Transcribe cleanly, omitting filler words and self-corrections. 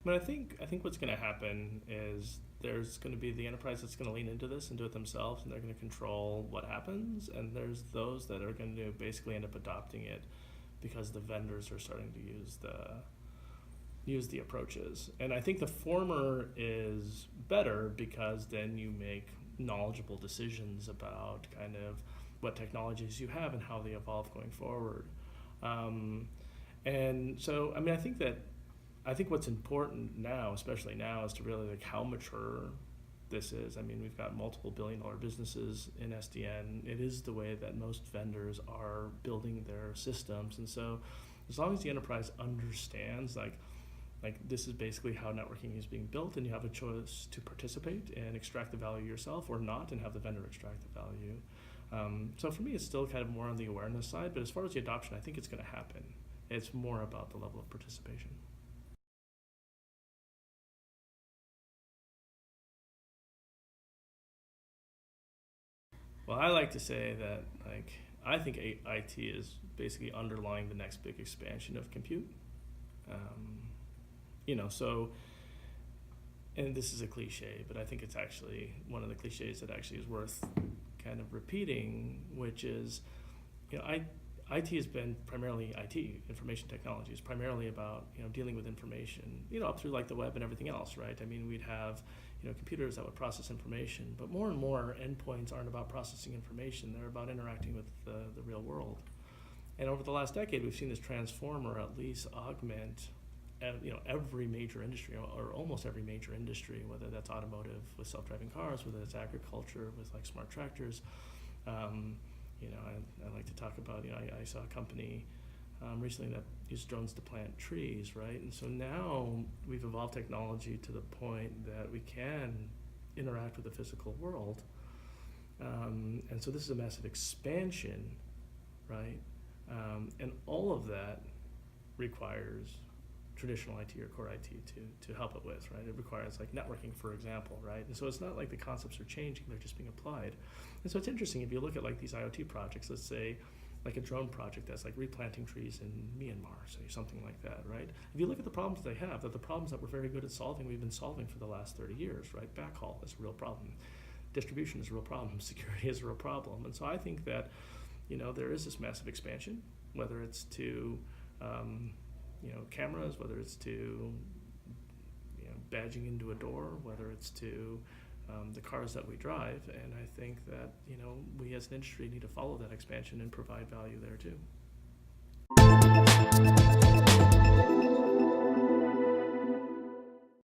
But I think what's going to happen is there's going to be the enterprise that's going to lean into this and do it themselves, and they're going to control what happens. And there's those that are going to basically end up adopting it because the vendors are starting to use the approaches. And I think the former is better because then you make knowledgeable decisions about kind of what technologies you have and how they evolve going forward. Um, and so, I mean, I think what's important now, especially now, is to really like how mature this is. I mean, we've got multiple billion-dollar businesses in SDN. It is the way that most vendors are building their systems, and so as long as the enterprise understands like this is basically how networking is being built, and you have a choice to participate and extract the value yourself or not, and have the vendor extract the value. So for me, it's still kind of more on the awareness side, but as far as the adoption, I think it's going to happen. It's more about the level of participation. Well, I like to say that I think IT is basically underlying the next big expansion of compute. Um, so and this is a cliche, but I think it's actually one of the cliches that actually is worth kind of repeating, which is, IT has been primarily IT, information technology is primarily about dealing with information, up through like the web and everything else, right? I mean, we'd have computers that would process information, but more and more endpoints aren't about processing information; they're about interacting with the real world. And over the last decade, we've seen this transform or at least augment every major industry or almost every major industry, whether that's automotive with self-driving cars, whether it's agriculture with like smart tractors. um, I like to talk about, I saw a company recently that used drones to plant trees, right? And so now we've evolved technology to the point that we can interact with the physical world. And so this is a massive expansion, right? And all of that requires traditional IT or core IT to help it with, right? It requires like networking, for example, right? And so it's not like the concepts are changing, they're just being applied. And so it's interesting if you look at like these IoT projects, let's say like a drone project that's like replanting trees in Myanmar, say something like that, right? If you look at the problems they have, that the problems that we're very good at solving, we've been solving for the last 30 years, right? Backhaul is a real problem. Distribution is a real problem. Security is a real problem. And so I think that, there is this massive expansion, whether it's to cameras, whether it's to badging into a door, whether it's to the cars that we drive. And I think that we as an industry need to follow that expansion and provide value there too.